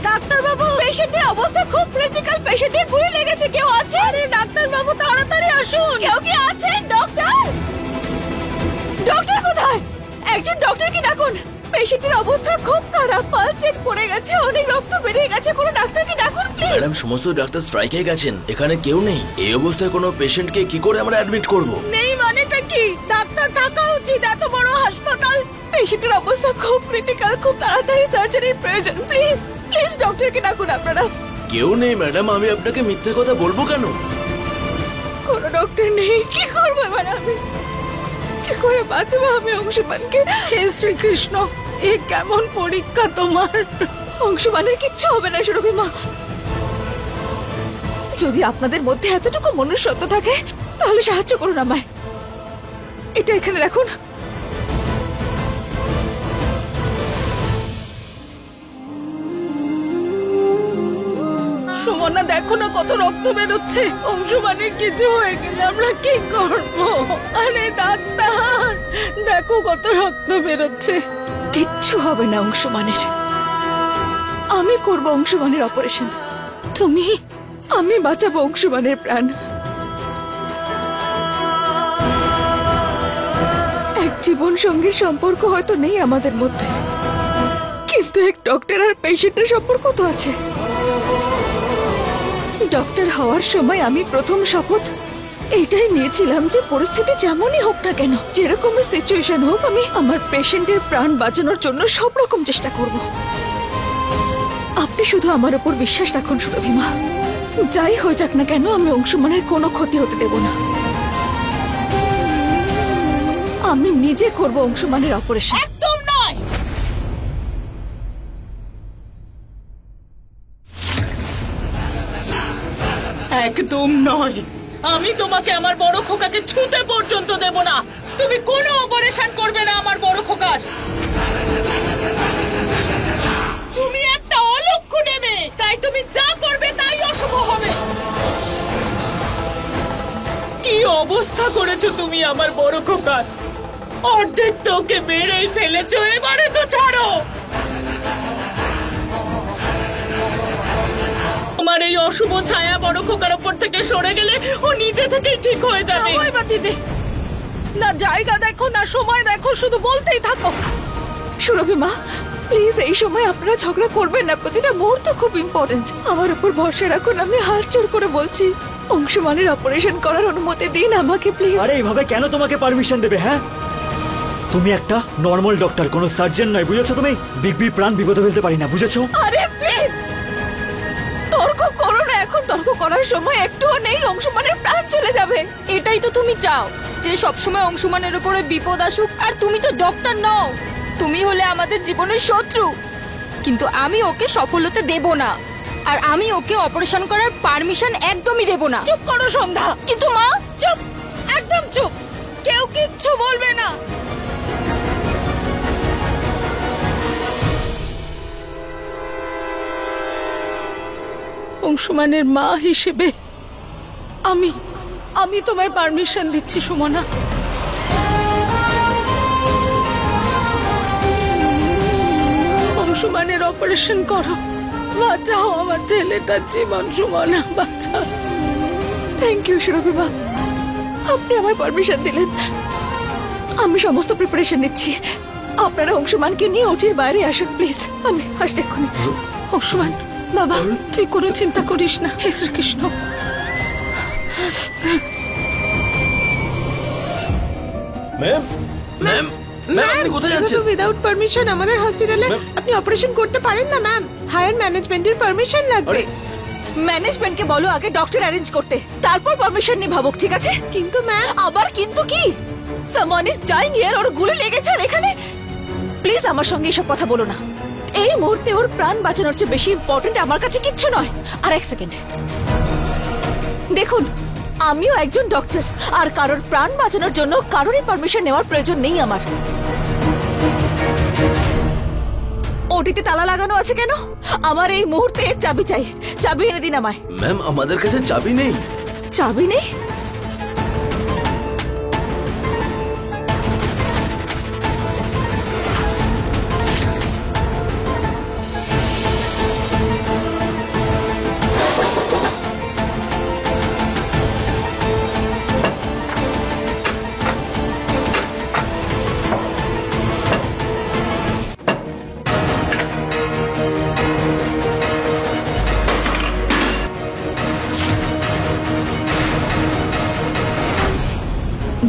Doctor বাবু, পেশেন্টের অবস্থা খুব ক্রিটিক্যাল। পেশেন্টের গুলি লেগেছে। কেউ আছে? আরে ডাক্তার বাবু, তাড়াতাড়ি আসুন। কেউ কি আছেন? ডক্টর, ডক্টর কোথায়? একজন ডক্টরকে ডাকুন। পেশেন্টের অবস্থা খুব খারাপ। পালস রেট পড়ে গেছে, অনেক রক্ত বেরিয়ে গেছে। কোনো ডাক্তারকে ডাকুন প্লিজ। ম্যাডাম, সমস্ত ডাক্তার স্ট্রাইকে গেছেন, এখানে কেউ নেই। এই অবস্থায় কোনো পেশেন্টকে কি করে আমরা অ্যাডমিট করব? নেই মানেটা কি? ডাক্তার থাকা উচিত, এত বড় হাসপাতাল। পেশেন্টের অবস্থা খুব ক্রিটিক্যাল, খুব তাড়াতাড়ি সার্জারির প্রয়োজন। প্লিজ প্লিজ ডক্টরকে ডাকুন আপনারা। কেউ নেই ম্যাডাম, আমি আপনাকে মিথ্যে কথা বলবো কেন? কোনো ডক্টর নেই। কি করবো এবার আমি? কি করে বাঁচবো আমি অংশুমানকে? হে শ্রীকৃষ্ণ, এ কেমন পরীক্ষা তোমার? অংশুমানের কিচ্ছু হবে না সুরভি মা। যদি আপনাদের মধ্যে এতটুকু মনুষ্যত্ব থাকে তাহলে সাহায্য করুন আমায়। এটা এখানে রাখুন। সুমনা, দেখো না কত রক্ত বেরোচ্ছে। অংশুমানের কিছু হয়ে গেলে আমরা কি করবো? আরে ডাক্তার, দেখো কত রক্ত বেরোচ্ছে। কিচ্ছু হবে না অংশুমানের। আমি করব অংশুমানের অপারেশন। আমি বাঁচাবো অংশুমানের প্রাণ। এক জীবন সঙ্গীর সম্পর্ক হয়তো নেই আমাদের মধ্যে, কিন্তু এক ডক্টর আর পেশেন্টের সম্পর্ক তো আছে। ডক্টর হওয়ার সময় আমি প্রথম শপথ এইটাই নিয়েছিলাম যে পরিস্থিতি যেমনই হোক না কেন, যেরকমই সিচুয়েশন হোক, আমি আমার পেশেন্টের প্রাণ বাঁচানোর জন্য সব রকম চেষ্টা করব। আপনি শুধু আমার উপর বিশ্বাস রাখুন সুরভি মা। যাই হয়ে যাক না কেন, আমি অংশুমানের কোনো ক্ষতি হতে দেব না। আমি নিজে করব অংশুমানের অপারেশন। একদম নয়। একদম নয়। আমি তোমাকে আমার বড় খোকাকে ছুঁতে পর্যন্ত দেব না। তুমি কোনো অপারেশন করবে না আমার বড় খোকার। তুমি একটা অলক্ষ্য নেবে, তাই তুমি যা করবে তাই অশুভ হবে। কি অবস্থা করেছো তুমি আমার বড় খোকার? অর্ধেক তো ওকে মেরেই ফেলেছো, এবারে তো ছাড়ো। তোমার এই অশুভ ছায়া বড় খোকার উপর থেকে সরে গেলে ও নিজে থেকেই ঠিক হয়ে যাবে। দিদি, না জায়গা দেখো না সময় দেখো, শুধু বলতেই থাকো। সুরভি মা, প্লিজ এই সময় আপনারা ঝগড়া করবেন না। প্রতিটা মুহূর্ত খুব ইম্পর্টেন্ট। আমার উপর ভরসা রাখুন। আমি হাত জোড় করে বলছি, অংশুমানের অপারেশন করার অনুমতি দিন আমাকে প্লিজ। আরে এইভাবে কেন তোমাকে পারমিশন দেবে? হ্যাঁ, তুমি একটা নর্মাল ডক্টর, কোনো সার্জন নয়, বুঝেছো? তুমি বিগ বির প্রাণ বিপদে ফেলতে পারি না, বুঝেছো? আরে প্লিজ তর্ক করো না। এখন তর্ক করার সময় একটুও নেই। অংশুমানের প্রাণ চলে যাবে। এটাই তো তুমি চাও, যে সবসময় অংশুমানের উপরে বিপদ আসুক। আর তুমি তো ডক্টর নও, তুমি হলে আমাদের জীবনের শত্রু। কিন্তু আমি ওকে সফল হতে দেব না, আর আমি ওকে অপারেশন করার পারমিশন একদমই দেব না। চুপ করো সন্ধ্যা। কিন্তু মা, চুপ, একদম চুপ। কেউ কিচ্ছু বলবে না। অংশুমানের মা হিসেবে আমি তোমায় পারমিশন দিচ্ছি সুমনা। অংশুমানের অপারেশন করো, বাঁচাও আমার ছেলেটার জীবন। সুমনা, বাঁচাও। থ্যাংক ইউ সুরভি মা, আপনি আমায় পারমিশন দিলেন। আমি সমস্ত প্রিপারেশন নিচ্ছি। আপনারা অংশুমানকে নিয়ে ওটির বাইরে আসুন প্লিজ। আমি আসছি এক্ষুনি। অংশুমান বাবা, তুই কোনো চিন্তা করিস না। হে শ্রীকৃষ্ণ। ম্যাম, ম্যাম, ম্যাম, আপনি কোথায় যাচ্ছেন? উইদাউট পারমিশন আমাদের হসপিটালে আপনি অপারেশন করতে পারেন না ম্যাম। হায়ার ম্যানেজমেন্টের পারমিশন লাগবে। ম্যানেজমেন্টকে বলো আগে ডক্টর অ্যারেঞ্জ করতে, তারপর পারমিশন নিয়ে ভাবুক, ঠিক আছে? কিন্তু ম্যাম। আবার কিন্তু কি? Someone is dying here. ওর গুলি লেগেছে আর এখানে। প্লিজ আমার সঙ্গে এসব কথা বলো না। এই মুহূর্তে ওর প্রাণ বাঁচানোর চেয়ে বেশি ইম্পর্টেন্ট আমার কাছে কিচ্ছু নয়। আর এক সেকেন্ড দেখুন, আমিও একজন ডক্টর, আর কারোর প্রাণ বাঁচানোর জন্য কারোরই পারমিশন নেওয়ার প্রয়োজন নেই আমার। ওটিতে তালা লাগানো আছে কেন? আমার এই মুহূর্তে এর চাবি চাই। চাবি এনে দিন আমায়। ম্যাম, আমাদের কাছে চাবি নেই। চাবি নেই?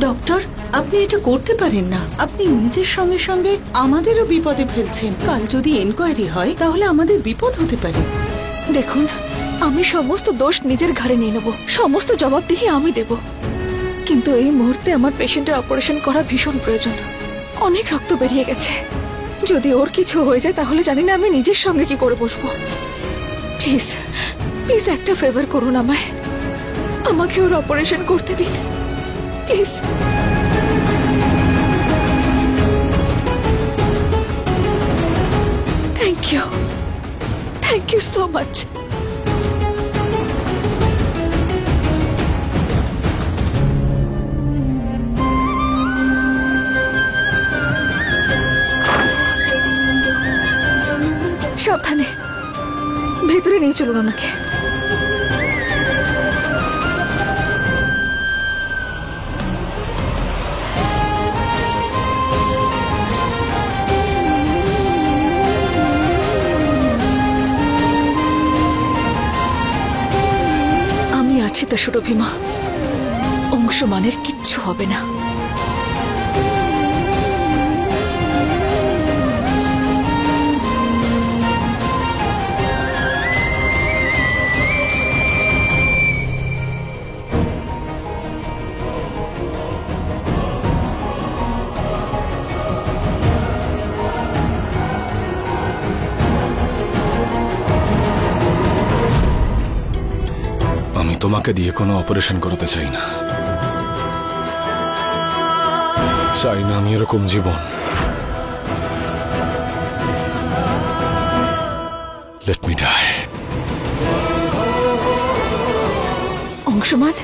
ডক্টর, আপনি এটা করতে পারেন না। আপনি নিজের সঙ্গে সঙ্গে আমাদেরও বিপদে ফেলছেন। কাল যদি এনকোয়ারি হয় তাহলে আমাদের বিপদ হতে পারে। দেখুন, আমি সমস্ত দোষ নিজের ঘাড়ে নিয়ে নেব, সমস্ত জবাবদিহি আমি দেব। কিন্তু এই মুহূর্তে আমার পেশেন্টের অপারেশন করা ভীষণ প্রয়োজন। অনেক রক্ত বেরিয়ে গেছে। যদি ওর কিছু হয়ে যায় তাহলে জানি না আমি নিজের সঙ্গে কি করে বসবো। প্লিজ প্লিজ একটা ফেভার করুন আমায়, আমাকে ওর অপারেশন করতে দিন please. Thank you so much. সাবধানে ভেতরে নিয়ে চলুন ওনাকে। আমি আছি তো সুরভিমা, অংশমানের কিচ্ছু হবে না। আমি তোমাকে দিয়ে কোনো অপারেশন করাতে চাই না। চাই না আমি এরকম জীবন। Let me die. অংশমান,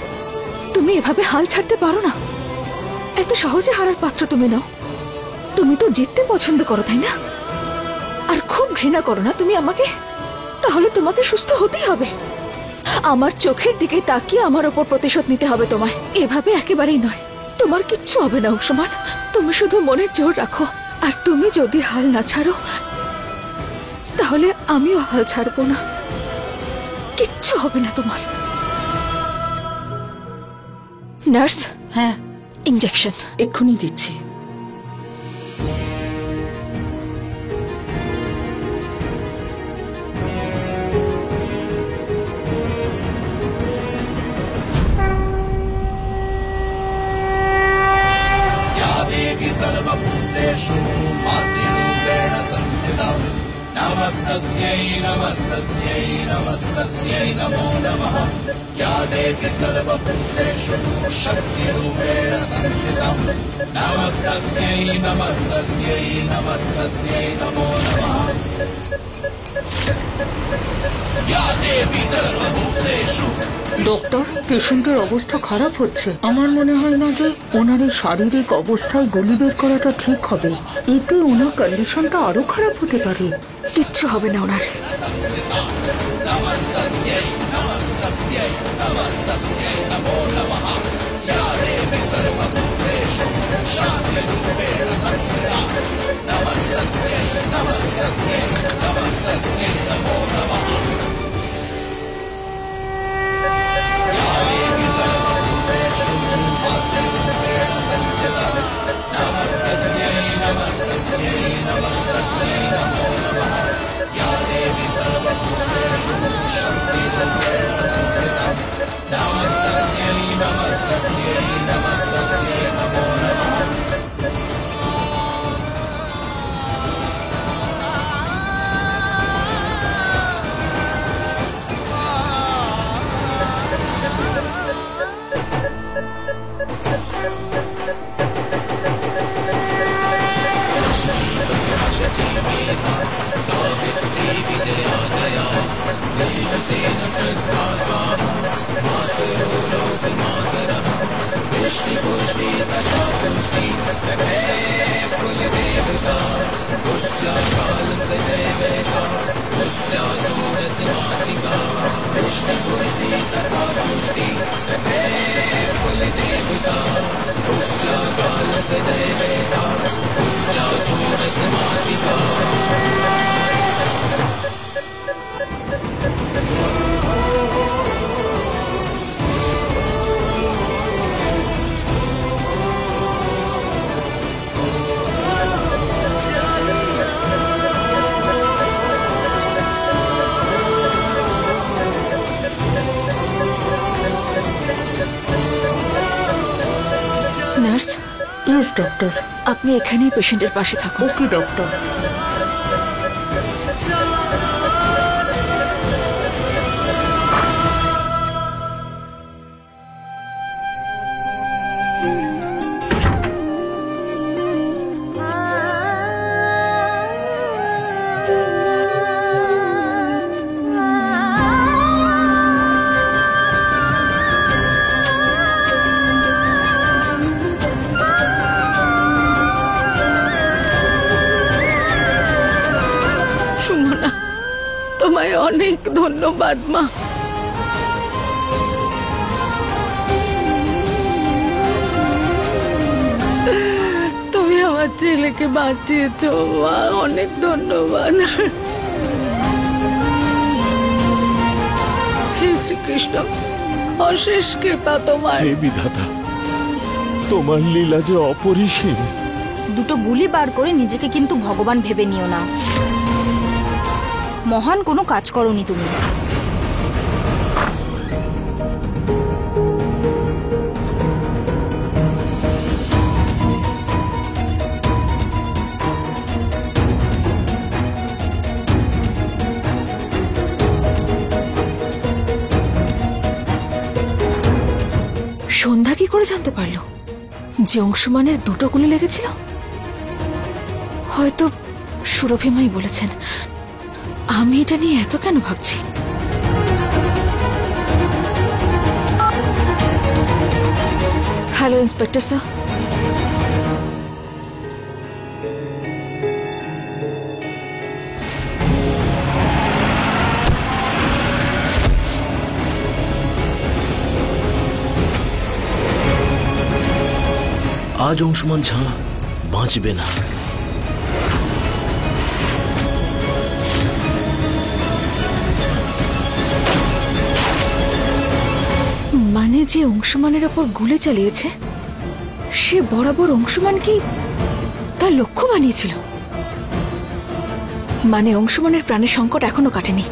তুমি এভাবে হাল ছাড়তে পারো না। এত সহজে হারার পাত্র তুমি নাও। তুমি তো জিততে পছন্দ করো, তাই না? আর খুব ঘৃণা করো না তুমি আমাকে? তাহলে তোমাকে সুস্থ হতেই হবে। আমার চোখের দিকে তাকিয়ে আমার ওপর প্রতিশোধ নিতে হবে তোমায়। এভাবে একেবারেই নয়। তোমার কিচ্ছু হবে না অংশমান, তুমি শুধু মনের জোর রাখো। আর তুমি যদি হাল না ছাড়ো তাহলে আমিও হাল ছাড়বো না। কিচ্ছু হবে না তোমার। নার্স, হ্যাঁ, ইনজেকশন এক্ষুনি দিচ্ছি। सर्वभूतेषु मातृरूपेण संस्थिता नमस्तस्यै नमस्तस्यै नमस्तस्यै नमो नमः। या देवी सर्वभूतेषु शक्तिरूपेण संस्थिता नमस्तस्यै नमस्तस्यै नमस्तस्यै नमो नमः। या देवी सर्वभूतेषु। ডক্টর, পেশেন্টের অবস্থা খারাপ হচ্ছে। আমার মনে হয় না যে ওনার এই শারীরিক অবস্থায় গুলি বের করাটা ঠিক হবে। এতে ওনার কন্ডিশনটা আরো খারাপ হতে পারে। কিচ্ছু হবে না ওনার। Yes doctor. আপনি এখানেই পেশেন্টের পাশে থাকুন। ওকে ডক্টর। সুমনা, তোমায় অনেক ধন্যবাদ মা। তুমি আমার ছেলেকে বাঁচিয়েছো মা, অনেক ধন্যবাদ। শ্রী শ্রীকৃষ্ণ, অশেষ কৃপা তোমার। হে বিধাতা, তোমার লীলা যে অপরিসীম। দুটো গুলি বার করে নিজেকে কিন্তু ভগবান ভেবে নিও না। মহান কোনো কাজ করনি তুমি। সন্ধ্যা কি করে জানতে পারলো যে অংশুমানের দুটো গুলি লেগেছিল? হয়তো সুরভিমাই বলেছেন। আমি এটা নিয়ে এত কেন ভাবছি? Hello inspector sir. আজ অংশুমান ঝা বাঁচবে না। মানে যে অংশুমানের ওপর গুলি চালিয়েছে সে বরাবর অংশুমানকেই তার লক্ষ্য বানিয়েছিল। মানে অংশুমানের প্রাণের সংকট এখনো কাটেনি,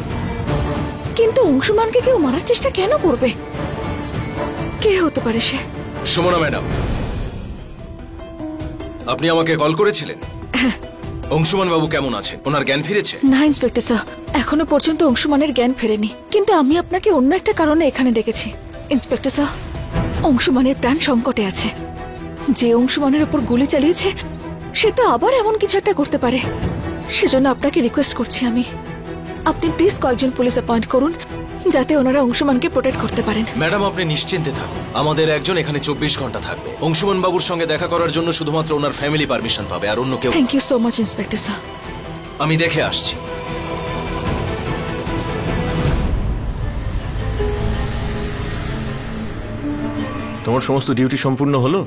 কিন্তু অংশুমানকে কেউ মারার চেষ্টা কেন করবে? কে হতে পারে সে? সুমনা ম্যাডাম, আপনি আমাকে কল করেছিলেন? অংশুমান বাবু কেমন আছেন? ওনার জ্ঞান ফিরেছে? না ইন্সপেক্টর স্যার, এখনো পর্যন্ত অংশুমানের জ্ঞান ফেরেনি, কিন্তু আমি আপনাকে অন্য একটা কারণে এখানে ডেকেছি। ইন্সপেক্টর স্যার, অংশুমানের প্রাণ সংকটে আছে। যে অংশুমানের উপর গুলি চালিয়েছে সে তো আবার এমন কিছু একটা করতে পারে। সেজন্য আপনাকে রিকোয়েস্ট করছি আমি, আপনি প্লিজ কয়েকজন পুলিশ অ্যাপয়েন্ট করুন যাতে ওনারা অংশুমানকে প্রোটেক্ট করতে পারেন। ম্যাডাম, আপনি নিশ্চিন্তে থাকুন। আমাদের একজন এখানে 24 ঘন্টা থাকবে। অংশুমান বাবুর সঙ্গে দেখা করার জন্য শুধুমাত্র ওনার ফ্যামিলি পারমিশন পাবে, আর অন্য কেউ। Thank you so much inspector sir. আমি দেখে আসছি। তোমার সমস্ত ডিউটি সম্পূর্ণ হলো?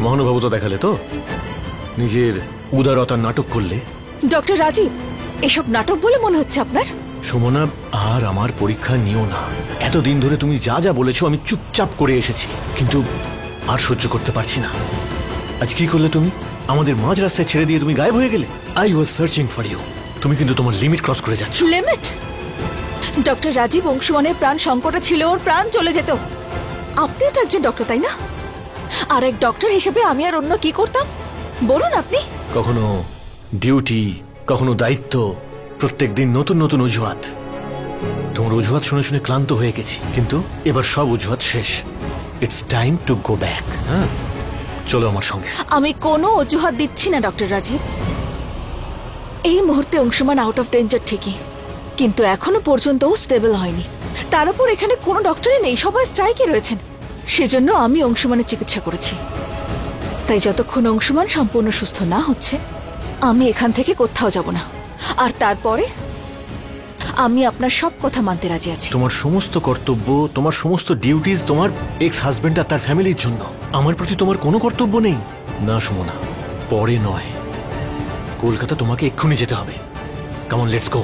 মহানুভাব তো দেখালে তো, নিজের উদারতার নাটক করলে। ডক্টর রাজীব, এসব নাটক বলে মনে হচ্ছে আপনার? সুমনা, আর আমার পরীক্ষা নিও না। এতদিন ধরে তুমি যা যা বলেছো আমি চুপচাপ করে এসেছি, কিন্তু আর সহ্য করতে পারছি না। আজ কি করলে তুমি? আমাদের মাঝ রাস্তায় ছেড়ে দিয়ে তুমি গায়েব হয়ে গেলে। I was searching for you. তুমি কিন্তু তোমার লিমিট ক্রস করে যাচ্ছ। লিমিট? ডক্টর রাজীব, অংশুমানের প্রাণ সংকটে ছিল, ওর প্রাণ চলে যেত। আপনিও তো একজন ডক্টর, তাই না? আর এক ডক্টর হিসেবে আমি আর অন্য কি করতাম বলুন আপনি? কখনো ডিউটি, কখনো দায়িত্ব, প্রত্যেকদিন নতুন নতুন অজুহাত। তোমার অজুহাত শুনে শুনে ক্লান্ত হয়ে গেছি, কিন্তু এবার সব অজুহাত শেষ। It's time to go back. হ্যাঁ, চলো আমার সঙ্গে। আমি কোনো অজুহাত দিচ্ছি না ডক্টর রাজীব। এই মুহূর্তে অংশুমান আউট অফ ডেঞ্জার ঠিকই, কিন্তু এখনো পর্যন্ত স্টেবল হয়নি। তার উপর এখানে কোনো ডক্টরই নেই, সবাই স্ট্রাইকে রয়েছেন। সেজন্য আমি অংশুমানের চিকিৎসা করেছি। তাই যতক্ষণ অংশুমান সম্পূর্ণ সুস্থ না হচ্ছে আমি এখান থেকে কোথাও যাব না। আর তারপরে আমি আপনার সব কথা মানতে রাজি আছি। তোমার সমস্ত কর্তব্য, তোমার সমস্ত ডিউটিজ তোমার এক্স হাজবেন্ড আর তার ফ্যামিলির জন্য। আমার প্রতি তোমার কোনো কর্তব্য নেই। না সুমনা, পরে নয়, কলকাতা তোমাকে এক্ষুনি যেতে হবে। Come on, let's go.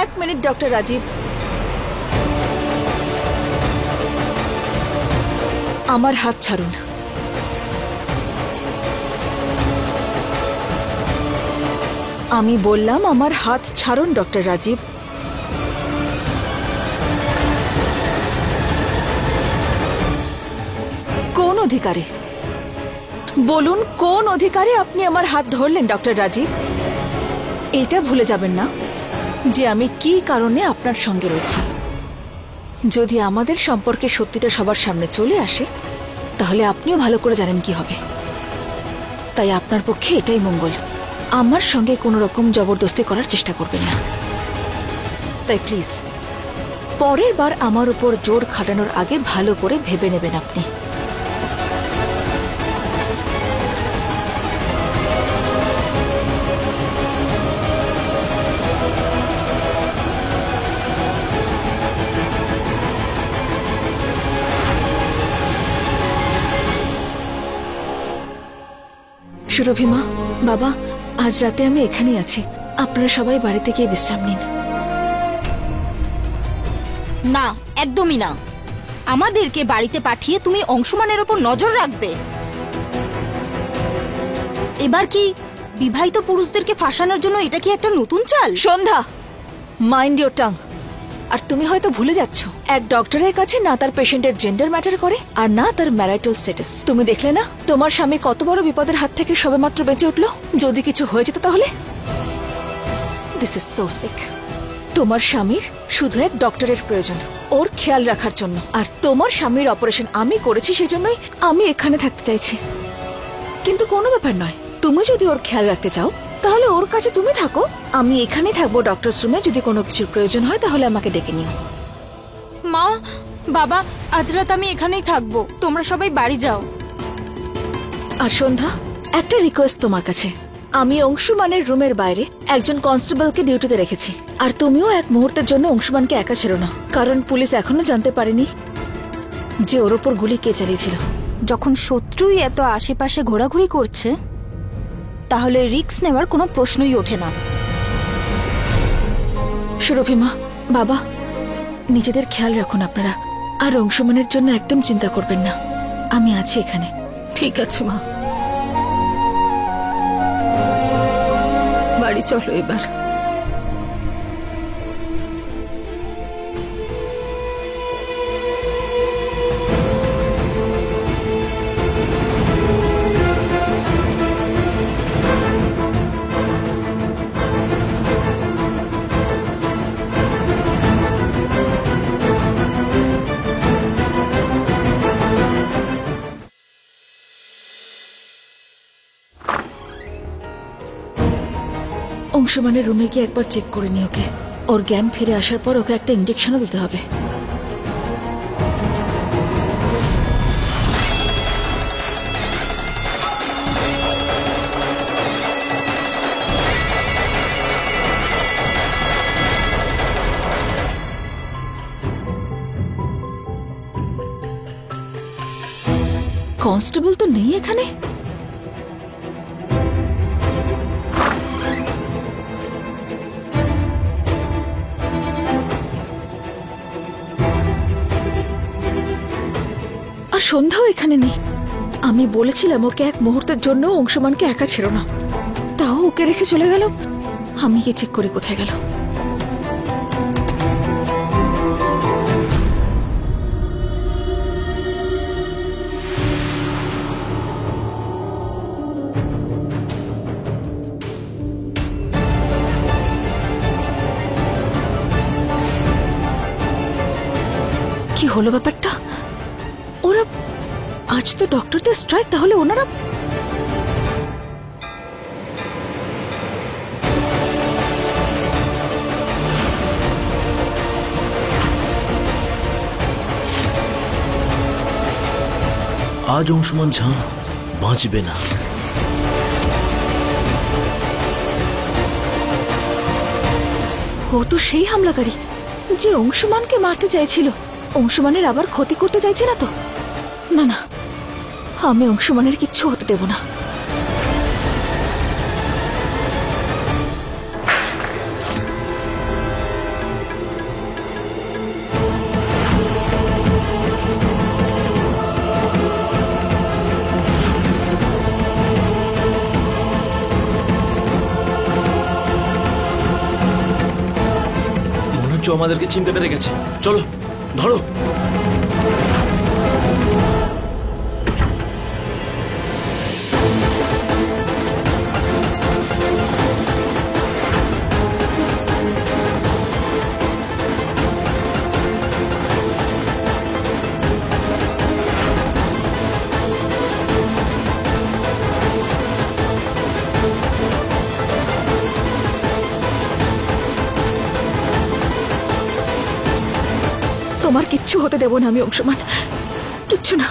এক মিনিট ডক্টর রাজীব, আমার হাত ছাড়ুন। আমি বললাম আমার হাত ছাড়ুন ডক্টর রাজীব। কোন অধিকারে বলুন, কোন অধিকারে আপনি আমার হাত ধরলেন ডক্টর রাজীব? এটা ভুলে যাবেন না যে আমি কি কারণে আপনার সঙ্গে রয়েছি। যদি আমাদের সম্পর্কে সত্যিটা সবার সামনে চলে আসে তাহলে আপনিও ভালো করে জানেন কি হবে। তাই আপনার পক্ষে এটাই মঙ্গল, আমার সঙ্গে কোনো রকম জবরদস্তি করার চেষ্টা করবেন না। তাই প্লিজ পরের বার আমার উপর জোর খাটানোর আগে ভালো করে ভেবে নেবেন আপনি। সুরভি মা, বাবা, আজ রাতে আমি এখানেই আছি। আপনারা সবাই বাড়িতে গিয়ে বিশ্রাম নিন। না, একদমই না। আমাদেরকে বাড়িতে পাঠিয়ে তুমি অংশুমানের ওপর নজর রাখবে। এবার কি বিবাহিত পুরুষদেরকে ফাঁসানোর জন্য এটা কি একটা নতুন চাল? সন্ধ্যা, মাইন্ড ইওর টাং। আর তুমি হয়তো ভুলে যাচ্ছ, এক ডক্টরের কাছে না তার পেশেন্টের জেন্ডার ম্যাটার করে আর না তার ম্যারিটাল স্ট্যাটাস। তুমি দেখলে না তোমার স্বামী কত বড় বিপদের হাত থেকে সবেমাত্র বেঁচে উঠলো? যদি কিছু হয়ে যেত তাহলে? This is so sick. তোমার স্বামীর শুধু এক ডক্টরের প্রয়োজন ওর খেয়াল রাখার জন্য, আর তোমার স্বামীর অপারেশন আমি করেছি সেজন্যই আমি এখানে থাকতে চাইছি। কিন্তু কোনো ব্যাপার নয়, তুমি যদি ওর খেয়াল রাখতে চাও তাহলে ওর কাছে তুমি থাকো, আমি এখানেই থাকবো ডক্টরস রুমে। যদি কোনো কিছুর প্রয়োজন হয় তাহলে আমাকে ডেকে নিও। মা, বাবা, আজ রাত আমি এখানেই থাকবো, তোমরা সবাই বাড়ি যাও। আর সন্ধ্যা, একটা রিকোয়েস্ট তোমার কাছে। আমি অংশুমানের রুমের বাইরে একজন কনস্টেবলকে ডিউটিতে রেখেছি, আর তুমিও এক মুহূর্তের জন্য অংশুমানকে একা ছেড়ো না, কারণ পুলিশ এখনো জানতে পারেনি যে ওর ওপর গুলি কে চালিয়েছিল। যখন শত্রুই এত আশেপাশে ঘোরাঘুরি করছে তাহলে রিস্ক নেওয়ার কোনো প্রশ্নই ওঠে না। সুরভি মা, বাবা, নিজেদের খেয়াল রাখুন আপনারা, আর অংশুমানের জন্য একদম চিন্তা করবেন না। আমি আছি এখানে। ঠিক আছে মা, বাড়ি চলো এবার। অংশুমানের রুমে গিয়ে একবার চেক করে নি ওকে। ওর জ্ঞান ফিরে আসার পর ওকে একটা ইঞ্জেকশনও দিতে হবে। কনস্টেবল তো নেই এখানে। আর সন্ধ্যাও এখানে নেই। আমি বলেছিলাম ওকে এক মুহূর্তের জন্য অংশুমানকে একা ছিল না, তাও ওকে রেখে চলে গেল। আমি গিয়ে চেক করি কোথায় গেল। কি হলো ব্যাপারটা? ওরা আজ তো ডক্টরদের স্ট্রাইক, তাহলে ওনারা আজ অংশুমান ঝা বাঁচবে না। ও তো সেই হামলাকারী যে অংশুমানকে মারতে চাইছিল। অংশুমানের আবার ক্ষতি করতে চাইছে না তো? না না, আমি অংশুমানের কিচ্ছু হতে দেব না। পঞ্চ আমাদেরকে চিনতে পেরে গেছে। চলো ধরো। তোমার কিচ্ছু হতে দেবো না আমি অংশমান, কিচ্ছু না।